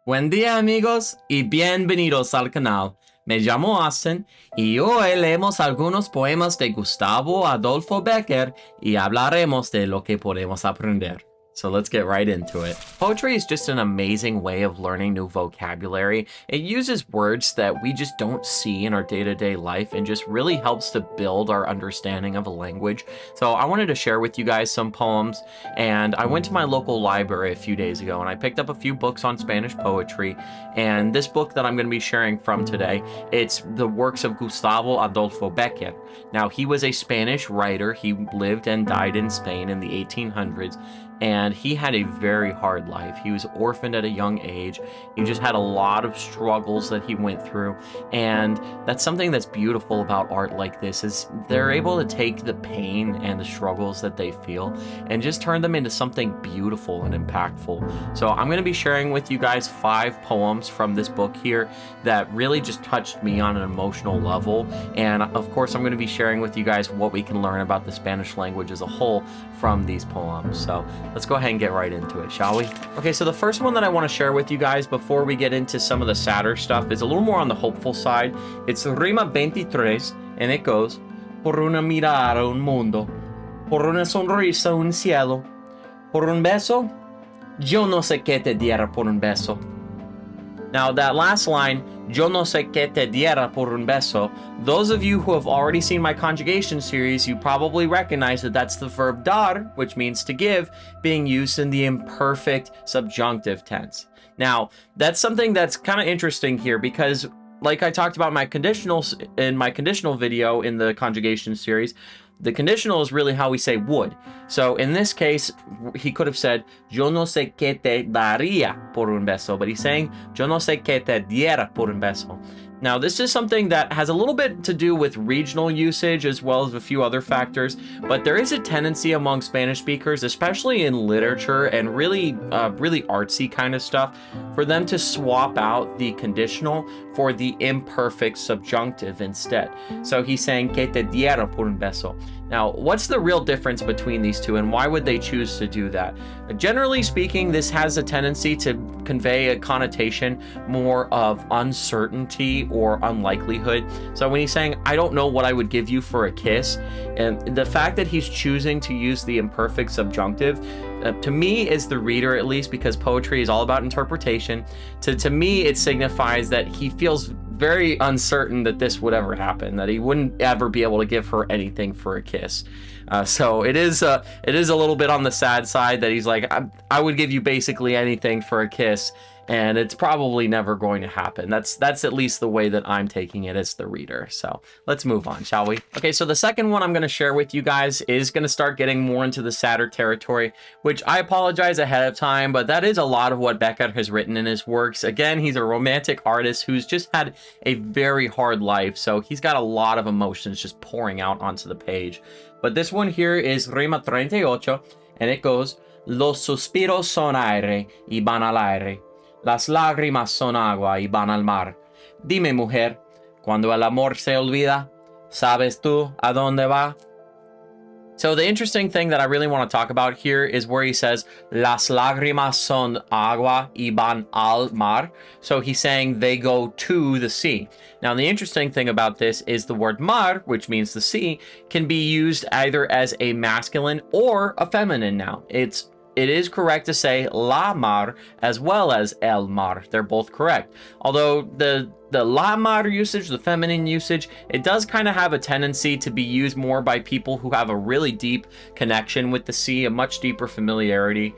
Buen día amigos y bienvenidos al canal. Me llamo Austin y hoy leemos algunos poemas de Gustavo Adolfo Bécquer y hablaremos de lo que podemos aprender. So let's get right into it. Poetry is just an amazing way of learning new vocabulary. It uses words that we just don't see in our day-to-day life and just really helps to build our understanding of a language. So I wanted to share with you guys some poems, and I went to my local library a few days ago and I picked up a few books on Spanish poetry, and this book that I'm going to be sharing from today, it's the works of Gustavo Adolfo Bécquer. Now, he was a Spanish writer. He lived and died in Spain in the 1800s. And he had a very hard life. He was orphaned at a young age. He just had a lot of struggles that he went through. And that's something that's beautiful about art like this, is they're able to take the pain and the struggles that they feel and just turn them into something beautiful and impactful. So I'm going to be sharing with you guys 5 poems from this book here that really just touched me on an emotional level. And of course, I'm going to be sharing with you guys what we can learn about the Spanish language as a whole from these poems. So let's go ahead and get right into it, shall we? Okay, so the first one that I want to share with you guys before we get into some of the sadder stuff is a little more on the hopeful side. It's Rima XXIII, and it goes, Por una mirada un mundo, por una sonrisa un cielo, por un beso, yo no sé qué te diera por un beso. Now, that last line, yo no sé qué te diera por un beso, those of you who have already seen my conjugation series, you probably recognize that that's the verb dar, which means to give, being used in the imperfect subjunctive tense. Now, that's something that's kind of interesting here because, like I talked about in my conditional video in the conjugation series, the conditional is really how we say would. So in this case, he could have said, yo no sé qué te daría por un beso, but he's saying, yo no sé qué te diera por un beso. Now, this is something that has a little bit to do with regional usage as well as a few other factors, but there is a tendency among Spanish speakers, especially in literature and really artsy kind of stuff, for them to swap out the conditional for the imperfect subjunctive instead. So he's saying, que te diera por un beso. Now, what's the real difference between these two, and why would they choose to do that? Generally speaking, this has a tendency to convey a connotation more of uncertainty or unlikelihood. So when he's saying, I don't know what I would give you for a kiss, and the fact that he's choosing to use the imperfect subjunctive, to me, as the reader at least, because poetry is all about interpretation, to me it signifies that he feels very uncertain that this would ever happen, that he wouldn't ever be able to give her anything for a kiss. So it is a little bit on the sad side that he's like, I would give you basically anything for a kiss, and it's probably never going to happen. That's at least the way that I'm taking it as the reader. So let's move on, shall we? Okay, so the second one I'm going to share with you guys is going to start getting more into the sadder territory, which I apologize ahead of time, but that is a lot of what Bécquer has written in his works. Again, he's a romantic artist who's just had a very hard life, so he's got a lot of emotions just pouring out onto the page. But this one here is Rima 38, and it goes, Los suspiros son aire y van al aire. Las lágrimas son agua y van al mar. Dime, mujer, cuando el amor se olvida, ¿sabes tú a dónde va? So the interesting thing that I really want to talk about here is where he says, Las lágrimas son agua y van al mar. So he's saying they go to the sea. Now, the interesting thing about this is the word mar, which means the sea, can be used either as a masculine or a feminine noun. It is correct to say la mar as well as el mar. They're both correct. Although the la mar usage, the feminine usage, it does kind of have a tendency to be used more by people who have a really deep connection with the sea, a much deeper familiarity,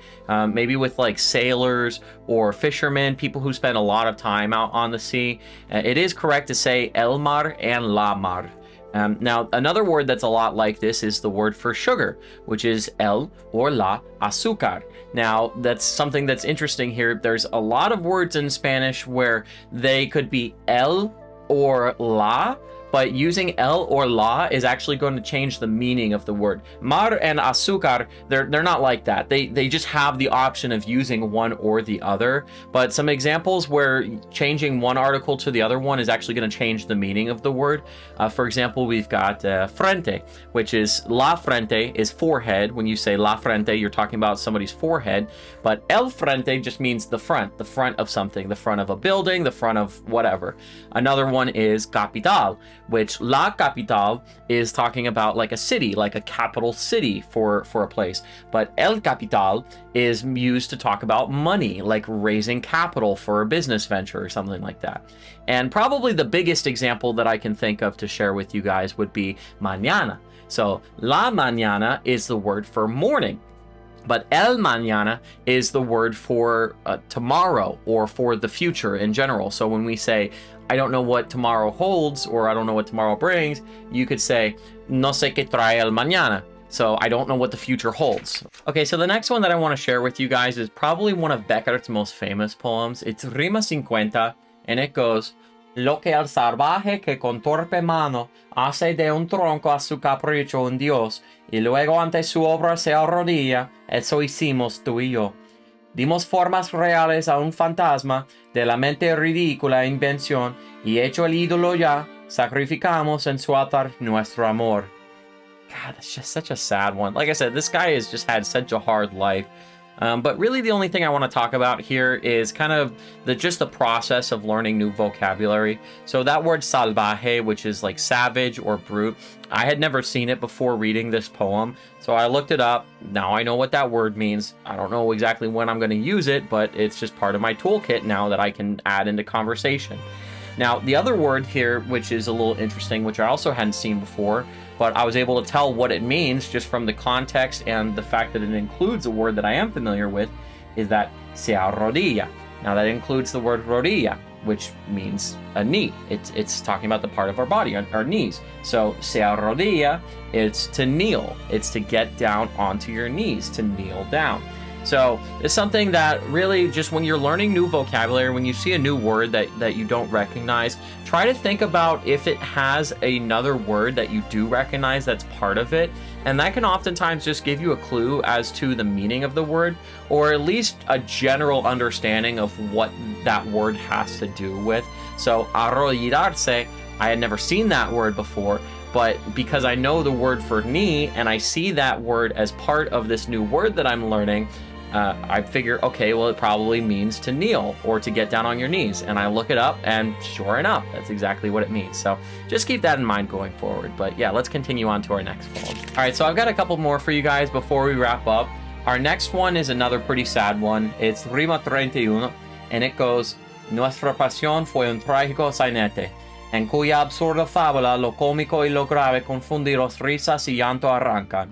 maybe with like sailors or fishermen, people who spend a lot of time out on the sea. It is correct to say el mar and la mar. Now, another word that's a lot like this is the word for sugar, which is el or la azúcar. Now, that's something that's interesting here. There's a lot of words in Spanish where they could be el or la, but using el or la is actually going to change the meaning of the word. Mar and azúcar, they're not like that. They just have the option of using one or the other. But some examples where changing one article to the other one is actually going to change the meaning of the word. For example, we've got frente, which is la frente is forehead. When you say la frente, you're talking about somebody's forehead. But el frente just means the front of something, the front of a building, the front of whatever. Another one is capital, which la capital is talking about like a city, like a capital city for a place. But el capital is used to talk about money, like raising capital for a business venture or something like that. And probably the biggest example that I can think of to share with you guys would be mañana. So la mañana is the word for morning. But el mañana is the word for tomorrow or for the future in general. So when we say, I don't know what tomorrow holds or I don't know what tomorrow brings, you could say, no sé qué trae el mañana. So I don't know what the future holds. Okay, so the next one that I want to share with you guys is probably one of Bécquer's most famous poems. It's Rima XXI, and it goes, Lo que el salvaje que con torpe mano hace de un tronco a su capricho un dios, y luego ante su obra se arrodilla, eso hicimos tú y yo. Dimos formas reales a un fantasma de la mente ridícula invención, y hecho el ídolo ya, sacrificamos en su altar nuestro amor. God, that's just such a sad one. Like I said, this guy has just had such a hard life. But really the only thing I want to talk about here is kind of just the process of learning new vocabulary. So that word salvaje, which is like savage or brute, I had never seen it before reading this poem. So I looked it up. Now I know what that word means. I don't know exactly when I'm going to use it, but it's just part of my toolkit now that I can add into conversation. Now, the other word here, which is a little interesting, which I also hadn't seen before, but I was able to tell what it means just from the context and the fact that it includes a word that I am familiar with, is that se arrodilla. Now, that includes the word rodilla, which means a knee. It's talking about the part of our body, our knees. So, se arrodilla, it's to kneel. It's to get down onto your knees, to kneel down. So it's something that really just when you're learning new vocabulary, when you see a new word that you don't recognize, try to think about if it has another word that you do recognize that's part of it. And that can oftentimes just give you a clue as to the meaning of the word, or at least a general understanding of what that word has to do with. So arrodillarse, I had never seen that word before. But because I know the word for knee and I see that word as part of this new word that I'm learning, I figure, okay, well, it probably means to kneel or to get down on your knees. And I look it up, and sure enough, that's exactly what it means. So just keep that in mind going forward. But yeah, let's continue on to our next poem. All right, so I've got a couple more for you guys before we wrap up. Our next one is another pretty sad one. It's Rima XXI, and it goes, Nuestra pasión fue un trágico sainete, en cuya absurda fábula lo cómico y lo grave confundidos risas y llanto arrancan.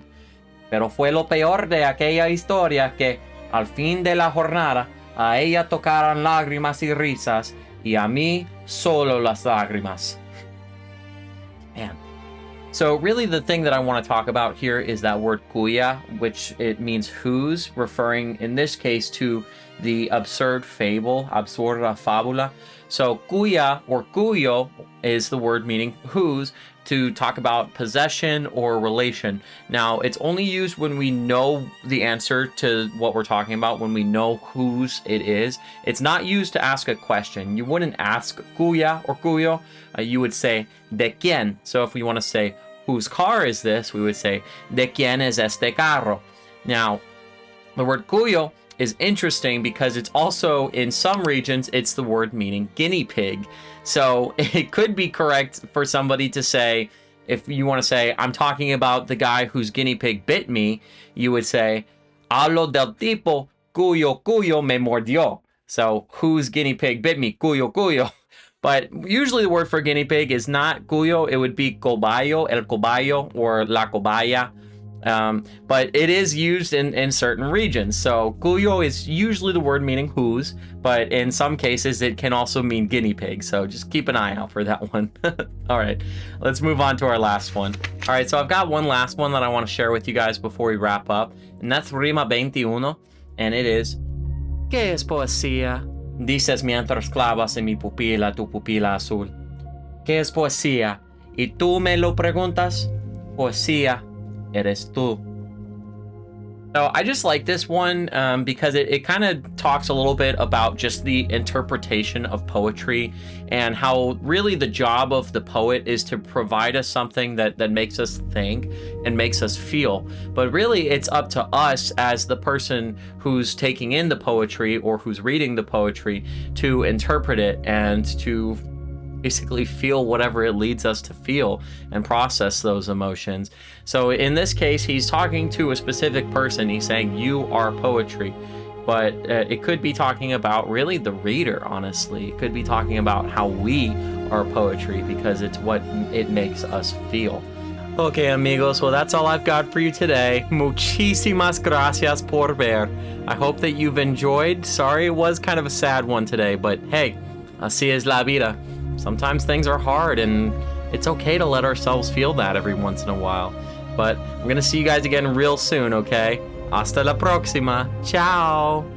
Pero fue lo peor de aquella historia que, al fin de la jornada, a ella tocaran lágrimas y risas, y a mí solo las lágrimas. Man. So really the thing that I want to talk about here is that word cuya, which it means whose, referring in this case to the absurd fable, absurda fábula. So cuya or cuyo is the word meaning whose, to talk about possession or relation. Now, it's only used when we know the answer to what we're talking about, when we know whose it is. It's not used to ask a question. You wouldn't ask cuya or cuyo. You would say de quién. So if we want to say whose car is this, we would say de quién es este carro. Now, the word cuyo is interesting because it's also, in some regions, it's the word meaning guinea pig. So it could be correct for somebody to say, if you want to say, I'm talking about the guy whose guinea pig bit me, you would say, hablo del tipo cuyo me mordió. So whose guinea pig bit me, cuyo. But usually the word for guinea pig is not cuyo, it would be cobayo, el cobayo, or la cobaya. But it is used in certain regions. So cuyo is usually the word meaning whose, but in some cases it can also mean guinea pig. So just keep an eye out for that one. All right, let's move on to our last one. All right, so I've got one last one that I want to share with you guys before we wrap up, and that's Rima XXI, and it is, ¿Qué es poesía? Dices mientras clavas en mi pupila tu pupila azul. ¿Qué es poesía? Y tú me lo preguntas, poesía eres tú. So I just like this one because it kind of talks a little bit about just the interpretation of poetry and how really the job of the poet is to provide us something that makes us think and makes us feel. But really it's up to us as the person who's taking in the poetry or who's reading the poetry to interpret it and to basically feel whatever it leads us to feel and process those emotions. So in this case, he's talking to a specific person. He's saying, you are poetry. But it could be talking about really the reader, honestly. It could be talking about how we are poetry because it's what it makes us feel. Okay, amigos, well, that's all I've got for you today. Muchísimas gracias por ver. I hope that you've enjoyed. Sorry it was kind of a sad one today, but hey, así es la vida. Sometimes things are hard and it's okay to let ourselves feel that every once in a while. But I'm gonna see you guys again real soon, okay? Hasta la próxima. Ciao.